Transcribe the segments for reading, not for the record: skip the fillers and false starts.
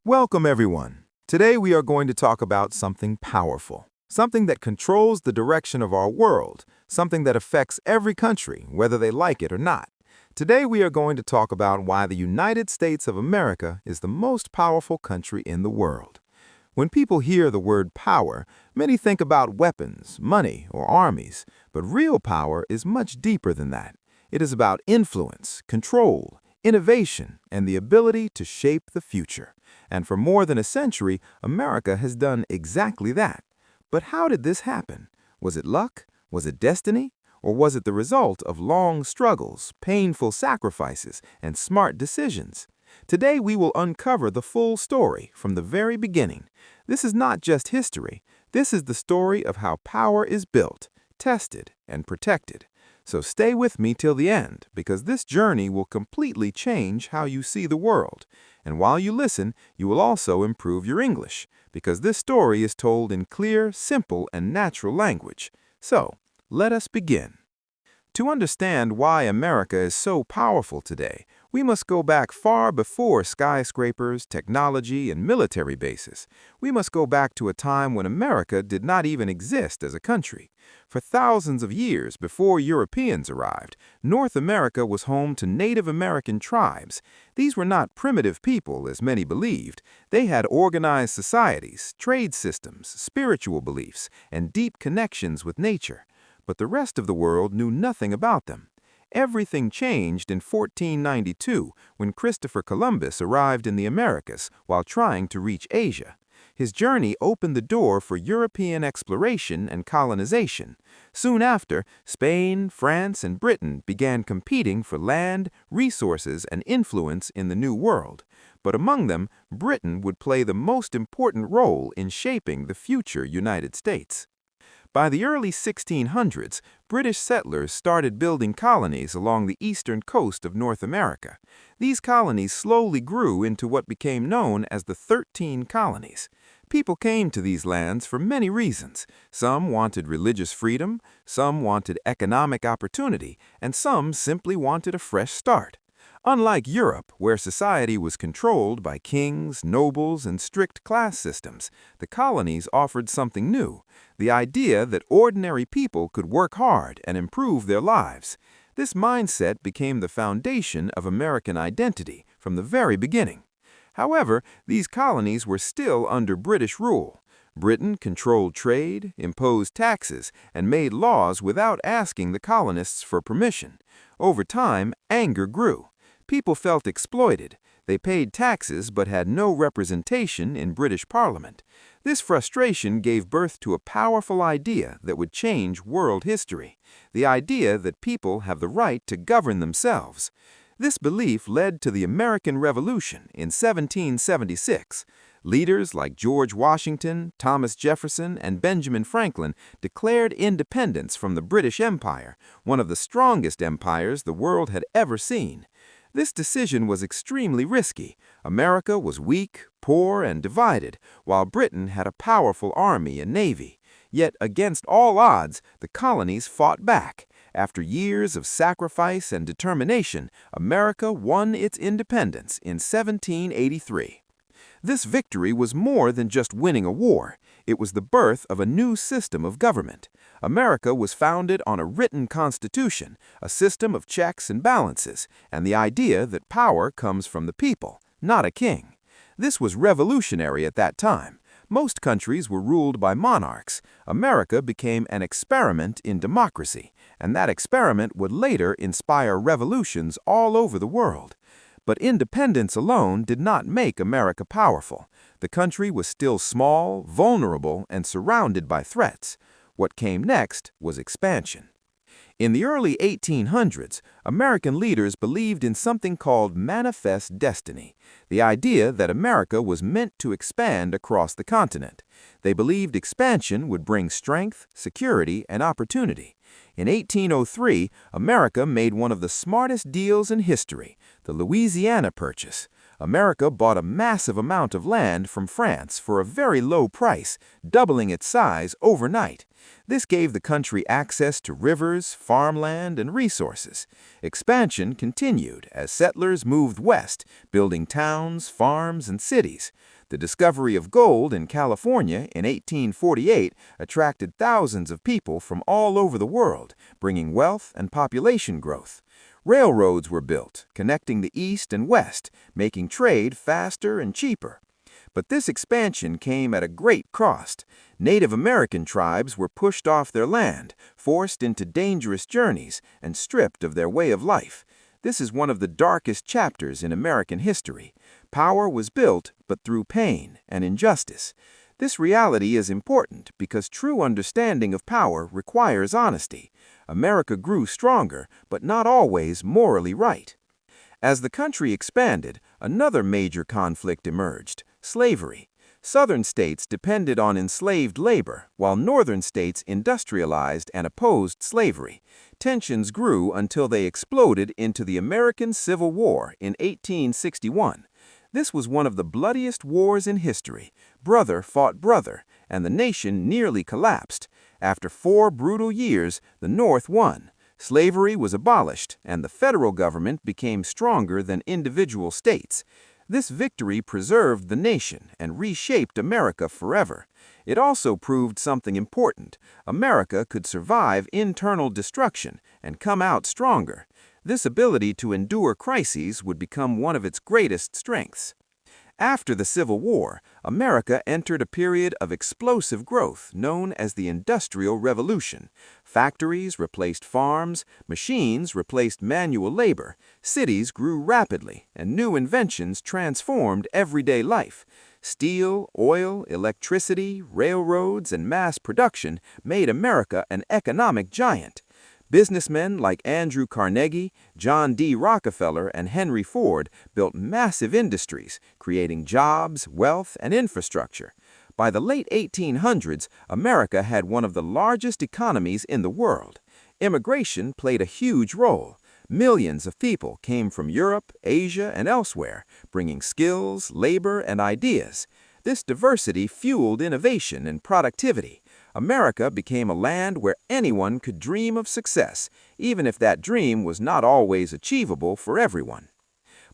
Welcome, everyone. Today we are going to talk about something powerful, something that controls the direction of our world, something that affects every country, whether they like it or not. Today we are going to talk about why the United States of America is the most powerful country in the world. When people hear the word power, many think about weapons, money, or armies, but real power is much deeper than that. It is about influence, control, innovation, and the ability to shape the future. And for more than a century, America has done exactly that. But how did this happen? Was it luck? Was it destiny? Or was it the result of long struggles, painful sacrifices, and smart decisions? Today we will uncover the full story from the very beginning. This is not just history. This is the story of how power is built, tested, and protected. So stay with me till the end, because this journey will completely change how you see the world. And while you listen, you will also improve your English, because this story is told in clear, simple, and natural language. So, let us begin. To understand why America is so powerful today, we must go back far before skyscrapers, technology, and military bases. We must go back to a time when America did not even exist as a country. For thousands of years before Europeans arrived, North America was home to Native American tribes. These were not primitive people, as many believed. They had organized societies, trade systems, spiritual beliefs, and deep connections with nature. But the rest of the world knew nothing about them. Everything changed in 1492 when Christopher Columbus arrived in the Americas while trying to reach Asia. His journey opened the door for European exploration and colonization. Soon after, Spain, France, and Britain began competing for land, resources, and influence in the New World. But among them, Britain would play the most important role in shaping the future United States. By the early 1600s, British settlers started building colonies along the eastern coast of North America. These colonies slowly grew into what became known as the 13 Colonies. People came to these lands for many reasons. Some wanted religious freedom, some wanted economic opportunity, and some simply wanted a fresh start. Unlike Europe, where society was controlled by kings, nobles, and strict class systems, the colonies offered something new, the idea that ordinary people could work hard and improve their lives. This mindset became the foundation of American identity from the very beginning. However, these colonies were still under British rule. Britain controlled trade, imposed taxes, and made laws without asking the colonists for permission. Over time, anger grew. People felt exploited. They paid taxes but had no representation in British Parliament. This frustration gave birth to a powerful idea that would change world history, the idea that people have the right to govern themselves. This belief led to the American Revolution in 1776. Leaders like George Washington, Thomas Jefferson, and Benjamin Franklin declared independence from the British Empire, one of the strongest empires the world had ever seen. This decision was extremely risky. America was weak, poor, and divided, while Britain had a powerful army and navy. Yet, against all odds, the colonies fought back. After years of sacrifice and determination, America won its independence in 1783. This victory was more than just winning a war. It was the birth of a new system of government. America was founded on a written constitution, a system of checks and balances, and the idea that power comes from the people, not a king. This was revolutionary at that time. Most countries were ruled by monarchs. America became an experiment in democracy, and that experiment would later inspire revolutions all over the world. But independence alone did not make America powerful. The country was still small, vulnerable, and surrounded by threats. What came next was expansion. In the early 1800s, American leaders believed in something called manifest destiny, the idea that America was meant to expand across the continent. They believed expansion would bring strength, security, and opportunity. In 1803, America made one of the smartest deals in history, the Louisiana Purchase. America bought a massive amount of land from France for a very low price, doubling its size overnight. This gave the country access to rivers, farmland, and resources. Expansion continued as settlers moved west, building towns, farms, and cities. The discovery of gold in California in 1848 attracted thousands of people from all over the world, bringing wealth and population growth. Railroads were built, connecting the East and West, making trade faster and cheaper. But this expansion came at a great cost. Native American tribes were pushed off their land, forced into dangerous journeys, and stripped of their way of life. This is one of the darkest chapters in American history. Power was built, but through pain and injustice. This reality is important because true understanding of power requires honesty. America grew stronger, but not always morally right. As the country expanded, another major conflict emerged: slavery. Southern states depended on enslaved labor, while northern states industrialized and opposed slavery. Tensions grew until they exploded into the American Civil War in 1861. This was one of the bloodiest wars in history. Brother fought brother, and the nation nearly collapsed. After 4 brutal years, the North won. Slavery was abolished, and the federal government became stronger than individual states. This victory preserved the nation and reshaped America forever. It also proved something important: America could survive internal destruction and come out stronger. This ability to endure crises would become one of its greatest strengths. After the Civil War, America entered a period of explosive growth known as the Industrial Revolution. Factories replaced farms, machines replaced manual labor, cities grew rapidly, and new inventions transformed everyday life. Steel, oil, electricity, railroads, and mass production made America an economic giant. Businessmen like Andrew Carnegie, John D. Rockefeller, and Henry Ford built massive industries, creating jobs, wealth, and infrastructure. By the late 1800s, America had one of the largest economies in the world. Immigration played a huge role. Millions of people came from Europe, Asia, and elsewhere, bringing skills, labor, and ideas. This diversity fueled innovation and productivity. America became a land where anyone could dream of success, even if that dream was not always achievable for everyone.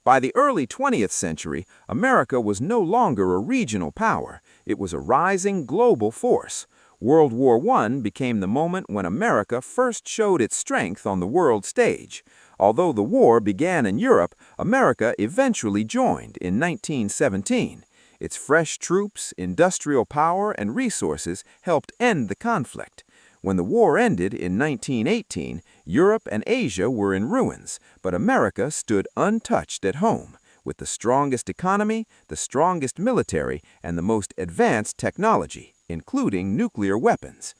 By the early 20th century, America was no longer a regional power. It was a rising global force. World War I became the moment when America first showed its strength on the world stage. Although the war began in Europe, America eventually joined in 1917. Its fresh troops, industrial power, and resources helped end the conflict. When the war ended in 1918, Europe and Asia were in ruins, but America stood untouched at home, with the strongest economy, the strongest military, and the most advanced technology, including nuclear weapons.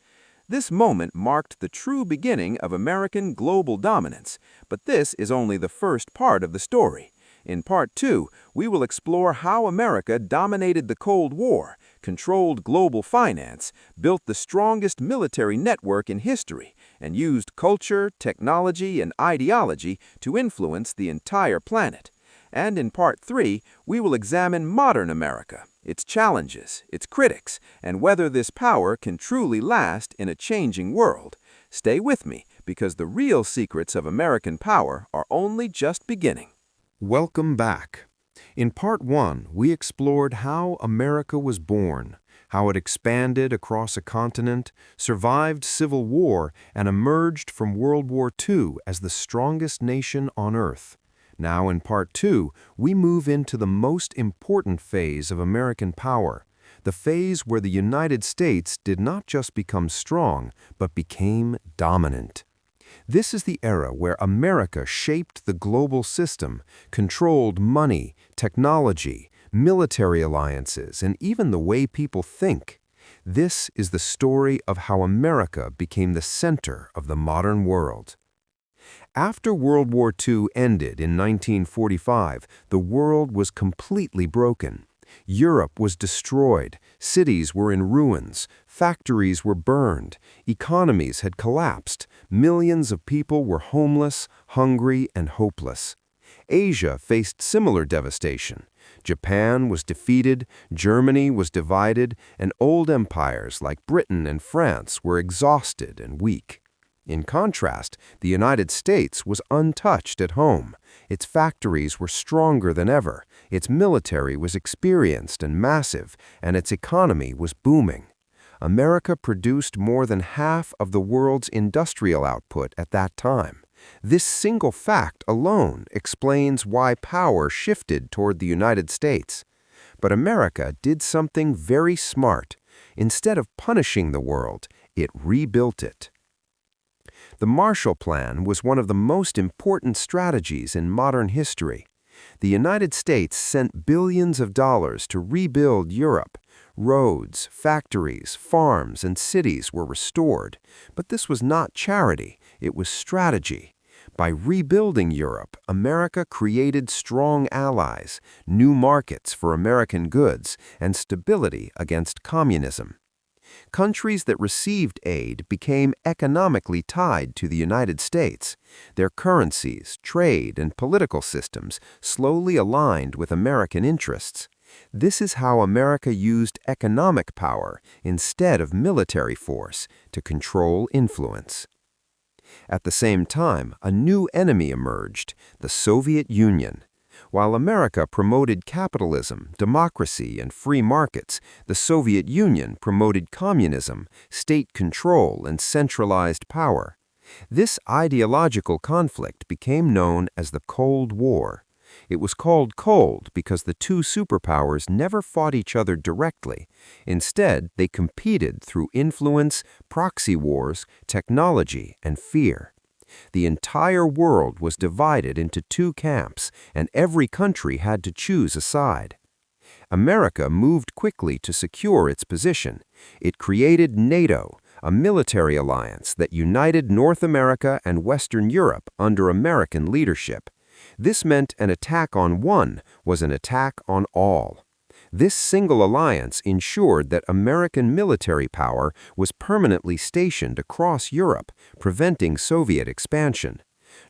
This moment marked the true beginning of American global dominance, but this is only the first part of the story. In Part 2, we will explore how America dominated the Cold War, controlled global finance, built the strongest military network in history, and used culture, technology, and ideology to influence the entire planet. And in Part 3, we will examine modern America, its challenges, its critics, and whether this power can truly last in a changing world. Stay with me, because the real secrets of American power are only just beginning. Welcome back. In Part 1, we explored how America was born, how it expanded across a continent, survived Civil War, and emerged from World War II as the strongest nation on Earth. Now in Part 2, we move into the most important phase of American power, the phase where the United States did not just become strong, but became dominant. This is the era where America shaped the global system, controlled money, technology, military alliances, and even the way people think. This is the story of how America became the center of the modern world. After World War II ended in 1945, the world was completely broken. Europe was destroyed, cities were in ruins, factories were burned, economies had collapsed, millions of people were homeless, hungry, and hopeless. Asia faced similar devastation. Japan was defeated, Germany was divided, and old empires like Britain and France were exhausted and weak. In contrast, the United States was untouched at home. Its factories were stronger than ever, its military was experienced and massive, and its economy was booming. America produced more than half of the world's industrial output at that time. This single fact alone explains why power shifted toward the United States. But America did something very smart. Instead of punishing the world, it rebuilt it. The Marshall Plan was one of the most important strategies in modern history. The United States sent billions of dollars to rebuild Europe. Roads, factories, farms, and cities were restored. But this was not charity, it was strategy. By rebuilding Europe, America created strong allies, new markets for American goods, and stability against communism. Countries that received aid became economically tied to the United States. Their currencies, trade, and political systems slowly aligned with American interests. This is how America used economic power instead of military force to control influence. At the same time, a new enemy emerged, the Soviet Union. While America promoted capitalism, democracy, and free markets, the Soviet Union promoted communism, state control, and centralized power. This ideological conflict became known as the Cold War. It was called cold because the two superpowers never fought each other directly. Instead, they competed through influence, proxy wars, technology, and fear. The entire world was divided into two camps, and every country had to choose a side. America moved quickly to secure its position. It created NATO, a military alliance that united North America and Western Europe under American leadership. This meant an attack on one was an attack on all. This single alliance ensured that American military power was permanently stationed across Europe, preventing Soviet expansion.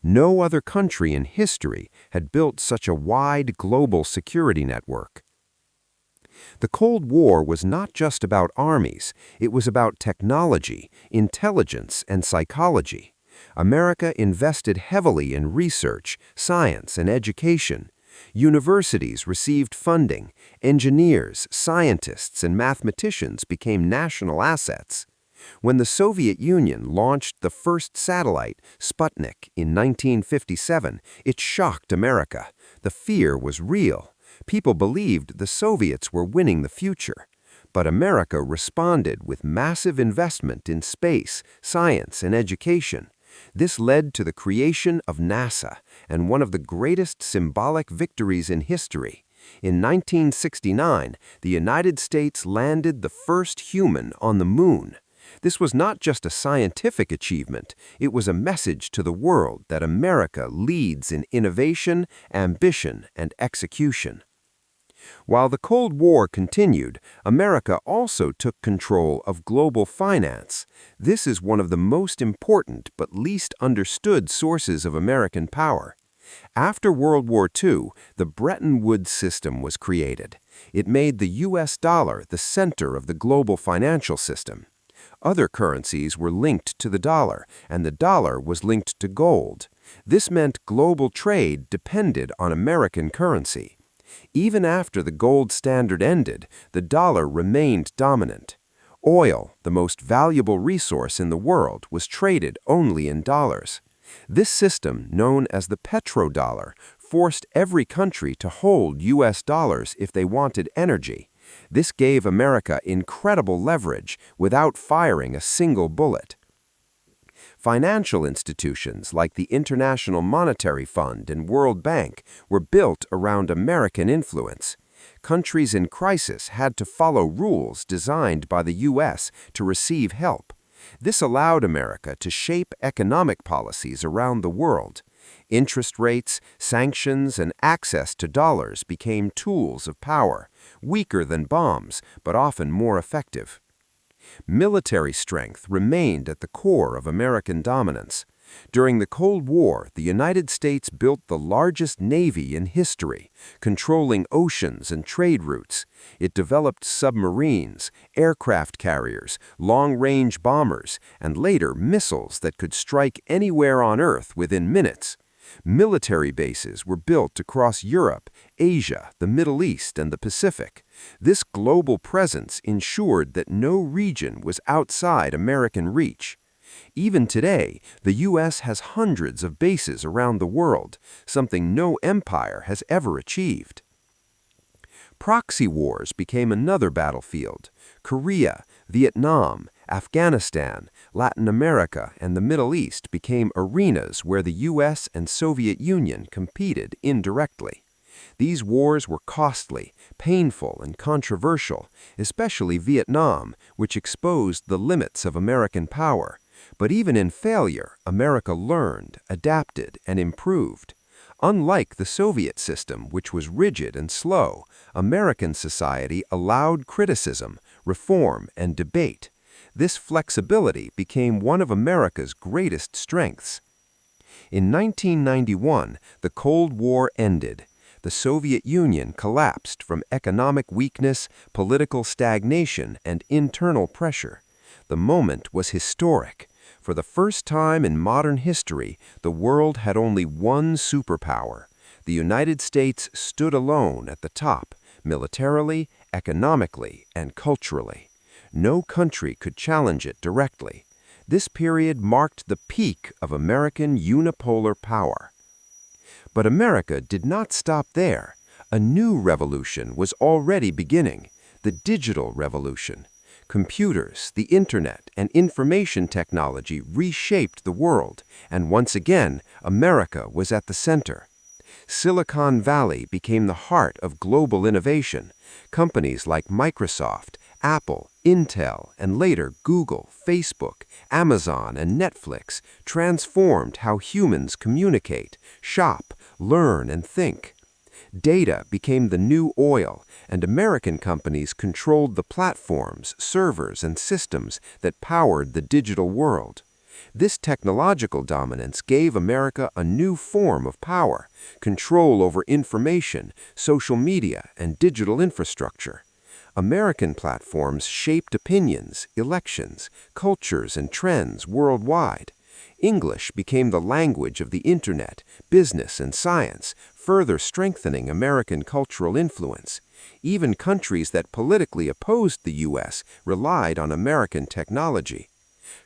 No other country in history had built such a wide global security network. The Cold War was not just about armies, it was about technology, intelligence, and psychology. America invested heavily in research, science, and education. Universities received funding. Engineers, scientists, and mathematicians became national assets. When the Soviet Union launched the first satellite, Sputnik, in 1957, it shocked America. The fear was real. People believed the Soviets were winning the future. But America responded with massive investment in space, science, and education. This led to the creation of NASA and one of the greatest symbolic victories in history. In 1969, the United States landed the first human on the moon. This was not just a scientific achievement, it was a message to the world that America leads in innovation, ambition, and execution. While the Cold War continued, America also took control of global finance. This is one of the most important but least understood sources of American power. After World War II, the Bretton Woods system was created. It made the U.S. dollar the center of the global financial system. Other currencies were linked to the dollar, and the dollar was linked to gold. This meant global trade depended on American currency. Even after the gold standard ended, the dollar remained dominant. Oil, the most valuable resource in the world, was traded only in dollars. This system, known as the petrodollar, forced every country to hold U.S. dollars if they wanted energy. This gave America incredible leverage without firing a single bullet. Financial institutions like the International Monetary Fund and World Bank were built around American influence. Countries in crisis had to follow rules designed by the U.S. to receive help. This allowed America to shape economic policies around the world. Interest rates, sanctions, and access to dollars became tools of power, weaker than bombs, but often more effective. Military strength remained at the core of American dominance. During the Cold War, the United States built the largest navy in history, controlling oceans and trade routes. It developed submarines, aircraft carriers, long-range bombers, and later missiles that could strike anywhere on Earth within minutes. Military bases were built across Europe, Asia, the Middle East, and the Pacific. This global presence ensured that no region was outside American reach. Even today, the U.S. has hundreds of bases around the world, something no empire has ever achieved. Proxy wars became another battlefield. Korea, Vietnam, Afghanistan, Latin America, and the Middle East became arenas where the U.S. and Soviet Union competed indirectly. These wars were costly, painful, and controversial, especially Vietnam, which exposed the limits of American power. But even in failure, America learned, adapted, and improved. Unlike the Soviet system, which was rigid and slow, American society allowed criticism, reform, and debate. This flexibility became one of America's greatest strengths. In 1991, the Cold War ended. The Soviet Union collapsed from economic weakness, political stagnation, and internal pressure. The moment was historic. For the first time in modern history, the world had only one superpower. The United States stood alone at the top, militarily, economically, and culturally. No country could challenge it directly. This period marked the peak of American unipolar power. But America did not stop there. A new revolution was already beginning, the digital revolution. Computers, the internet, and information technology reshaped the world, and once again, America was at the center. Silicon Valley became the heart of global innovation. Companies like Microsoft, Apple, Intel, and later Google, Facebook, Amazon, and Netflix transformed how humans communicate, shop, learn, and think. Data became the new oil, and American companies controlled the platforms, servers, and systems that powered the digital world. This technological dominance gave America a new form of power, control over information, social media, and digital infrastructure. American platforms shaped opinions, elections, cultures, and trends worldwide. English became the language of the internet, business, and science, further strengthening American cultural influence. Even countries that politically opposed the U.S. relied on American technology.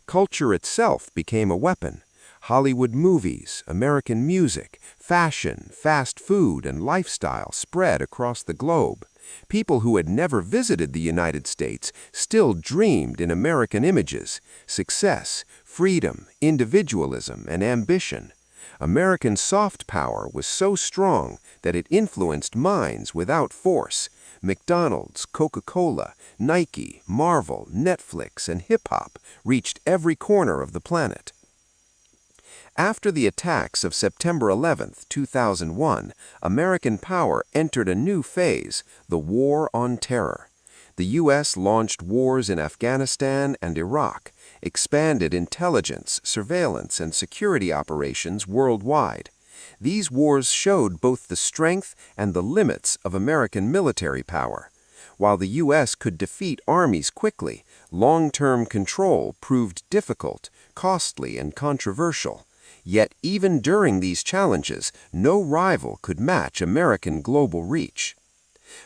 Culture itself became a weapon. Hollywood movies, American music, fashion, fast food, and lifestyle spread across the globe. People who had never visited the United States still dreamed in American images, success, freedom, individualism, and ambition. American soft power was so strong that it influenced minds without force. McDonald's, Coca-Cola, Nike, Marvel, Netflix, and hip-hop reached every corner of the planet. After the attacks of September 11, 2001, American power entered a new phase, the War on Terror. The U.S. launched wars in Afghanistan and Iraq, expanded intelligence, surveillance, and security operations worldwide. These wars showed both the strength and the limits of American military power. While the U.S. could defeat armies quickly, long-term control proved difficult, costly, and controversial. Yet even during these challenges, no rival could match American global reach.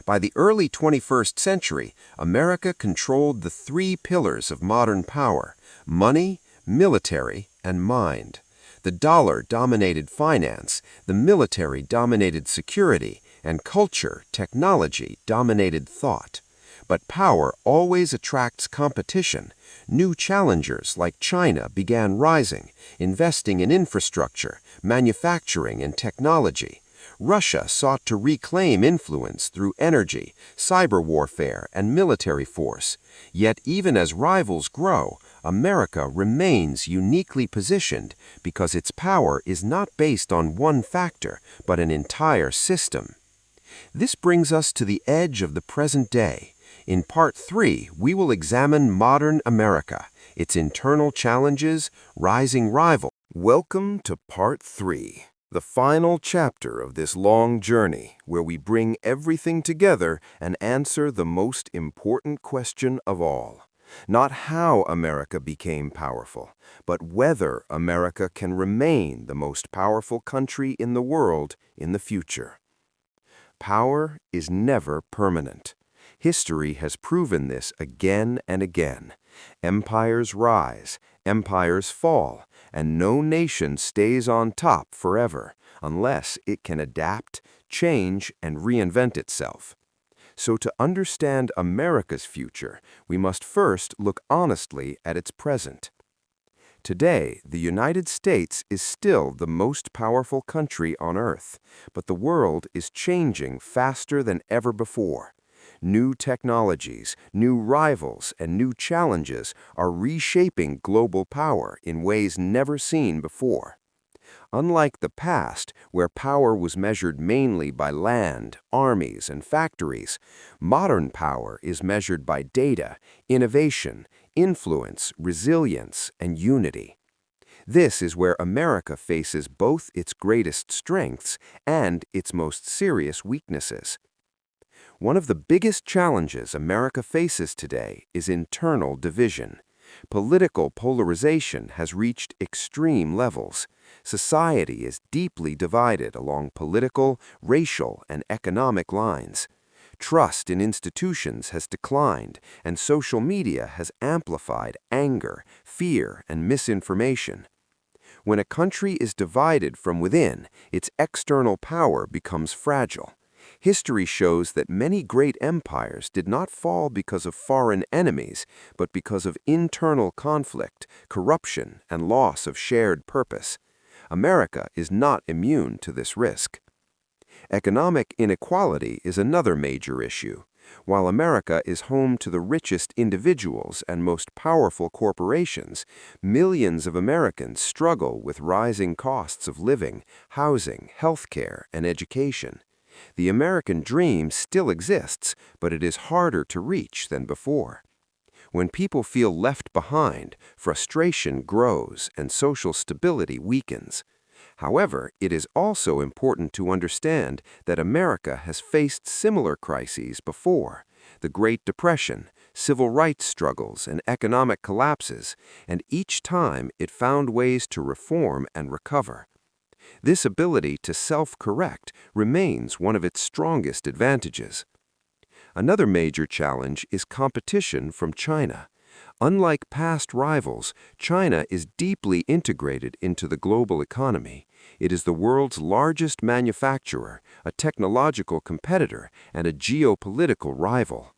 By the early 21st century, America controlled the three pillars of modern power: money, military, and mind. The dollar dominated finance, the military dominated security, and culture, technology dominated thought. But power always attracts competition. New challengers like China began rising, investing in infrastructure, manufacturing, and technology. Russia sought to reclaim influence through energy, cyber warfare, and military force. Yet even as rivals grow, America remains uniquely positioned because its power is not based on one factor, but an entire system. This brings us to the edge of the present day. In Part 3, we will examine modern America, its internal challenges, rising rivals, Welcome to Part 3, the final chapter of this long journey where we bring everything together and answer the most important question of all. Not how America became powerful, but whether America can remain the most powerful country in the world in the future. Power is never permanent. History has proven this again and again. Empires rise, empires fall, and no nation stays on top forever unless it can adapt, change, and reinvent itself. So to understand America's future, we must first look honestly at its present. Today, the United States is still the most powerful country on Earth, but the world is changing faster than ever before. New technologies, new rivals, and new challenges are reshaping global power in ways never seen before. Unlike the past, where power was measured mainly by land, armies, and factories, modern power is measured by data, innovation, influence, resilience, and unity. This is where America faces both its greatest strengths and its most serious weaknesses. One of the biggest challenges America faces today is internal division. Political polarization has reached extreme levels. Society is deeply divided along political, racial, and economic lines. Trust in institutions has declined, and social media has amplified anger, fear, and misinformation. When a country is divided from within, its external power becomes fragile. History shows that many great empires did not fall because of foreign enemies, but because of internal conflict, corruption, and loss of shared purpose. America is not immune to this risk. Economic inequality is another major issue. While America is home to the richest individuals and most powerful corporations, millions of Americans struggle with rising costs of living, housing, healthcare, and education. The American dream still exists, but it is harder to reach than before. When people feel left behind, frustration grows and social stability weakens. However, it is also important to understand that America has faced similar crises before: the Great Depression, civil rights struggles, and economic collapses, and each time it found ways to reform and recover. This ability to self-correct remains one of its strongest advantages. Another major challenge is competition from China. Unlike past rivals, China is deeply integrated into the global economy. It is the world's largest manufacturer, a technological competitor, and a geopolitical rival.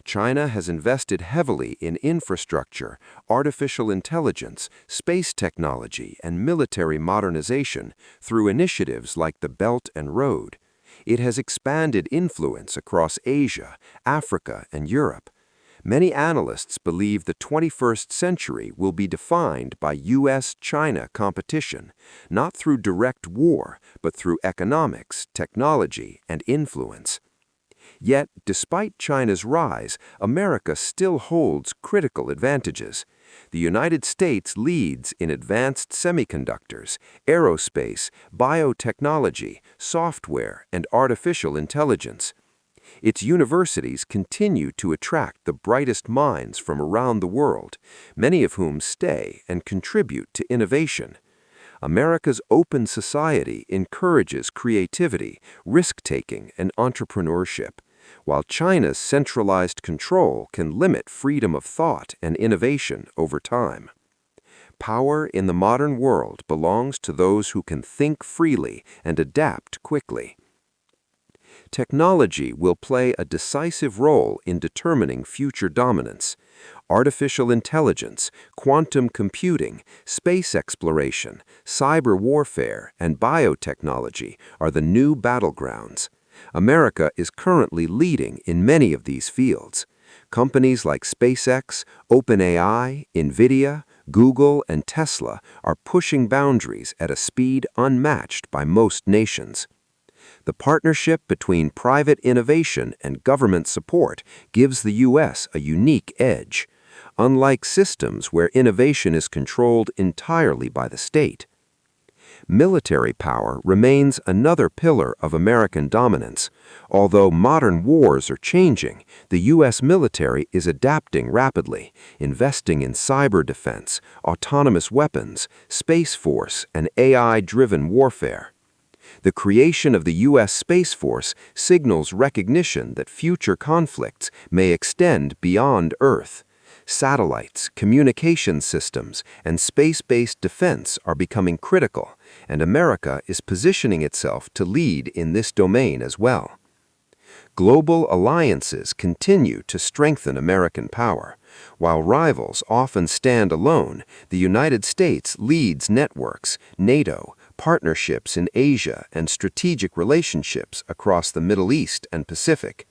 China has invested heavily in infrastructure, artificial intelligence, space technology, and military modernization through initiatives like the Belt and Road. It has expanded influence across Asia, Africa, and Europe. Many analysts believe the 21st century will be defined by U.S.-China competition, not through direct war, but through economics, technology, and influence. Yet, despite China's rise, America still holds critical advantages. The United States leads in advanced semiconductors, aerospace, biotechnology, software, and artificial intelligence. Its universities continue to attract the brightest minds from around the world, many of whom stay and contribute to innovation. America's open society encourages creativity, risk-taking, and entrepreneurship, while China's centralized control can limit freedom of thought and innovation over time. Power in the modern world belongs to those who can think freely and adapt quickly. Technology will play a decisive role in determining future dominance. Artificial intelligence, quantum computing, space exploration, cyber warfare, and biotechnology are the new battlegrounds. America is currently leading in many of these fields. Companies like SpaceX, OpenAI, NVIDIA, Google, and Tesla are pushing boundaries at a speed unmatched by most nations. The partnership between private innovation and government support gives the U.S. a unique edge. Unlike systems where innovation is controlled entirely by the state. Military power remains another pillar of American dominance. Although modern wars are changing, the U.S. military is adapting rapidly, investing in cyber defense, autonomous weapons, space force, and AI-driven warfare. The creation of the U.S. Space Force signals recognition that future conflicts may extend beyond Earth. Satellites, communication systems, and space-based defense are becoming critical, and America is positioning itself to lead in this domain as well. Global alliances continue to strengthen American power. While rivals often stand alone, the United States leads networks, NATO, partnerships in Asia, and strategic relationships across the Middle East and Pacific.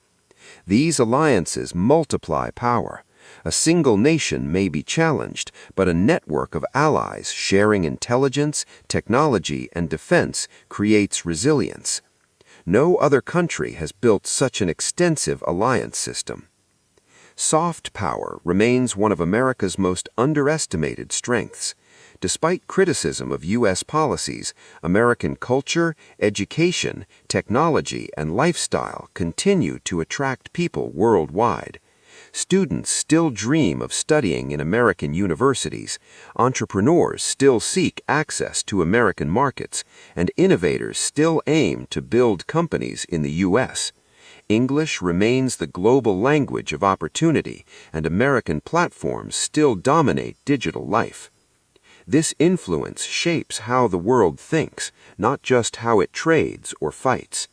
These alliances multiply power. A single nation may be challenged, but a network of allies sharing intelligence, technology, and defense creates resilience. No other country has built such an extensive alliance system. Soft power remains one of America's most underestimated strengths. Despite criticism of U.S. policies, American culture, education, technology, and lifestyle continue to attract people worldwide. Students still dream of studying in American universities, entrepreneurs still seek access to American markets, and innovators still aim to build companies in the U.S. English remains the global language of opportunity, and American platforms still dominate digital life. This influence shapes how the world thinks, not just how it trades or fights.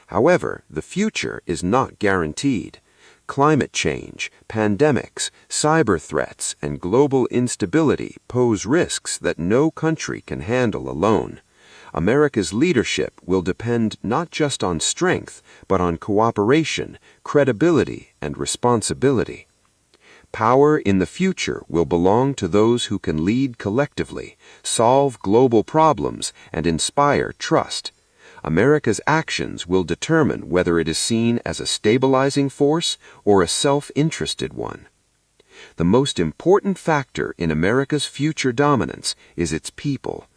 However, the future is not guaranteed. Climate change, pandemics, cyber threats, and global instability pose risks that no country can handle alone. America's leadership will depend not just on strength, but on cooperation, credibility, and responsibility. Power in the future will belong to those who can lead collectively, solve global problems, and inspire trust. America's actions will determine whether it is seen as a stabilizing force or a self-interested one. The most important factor in America's future dominance is its people.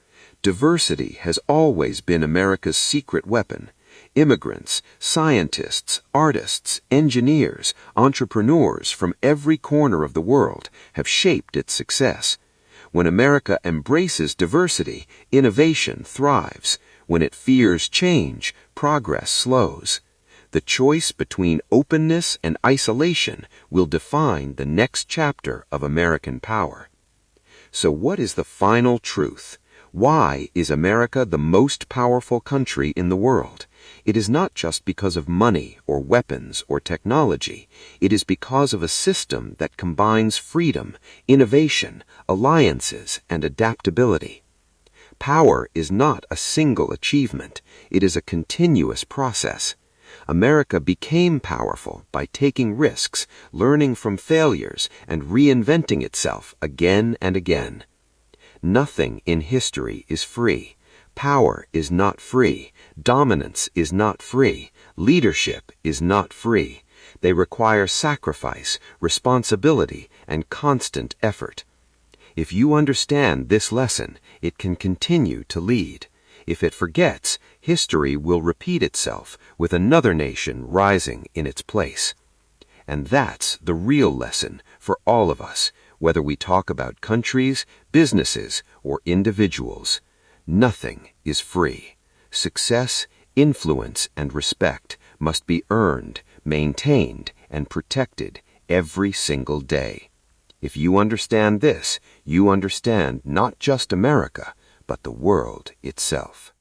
Diversity has always been America's secret weapon. Immigrants, scientists, artists, engineers, entrepreneurs from every corner of the world have shaped its success. When America embraces diversity, innovation thrives. When it fears change, progress slows. The choice between openness and isolation will define the next chapter of American power. So what is the final truth? Why is America the most powerful country in the world? It is not just because of money or weapons or technology. It is because of a system that combines freedom, innovation, alliances, and adaptability. Power is not a single achievement. It is a continuous process. America became powerful by taking risks, learning from failures, and reinventing itself again and again. Nothing in history is free. Power is not free. Dominance is not free. Leadership is not free. They require sacrifice, responsibility, and constant effort. If you understand this lesson, it can continue to lead. If it forgets, history will repeat itself with another nation rising in its place. And that's the real lesson for all of us, whether we talk about countries, businesses, or individuals. Nothing is free. Success, influence, and respect must be earned, maintained, and protected every single day. If you understand this, you understand not just America, but the world itself.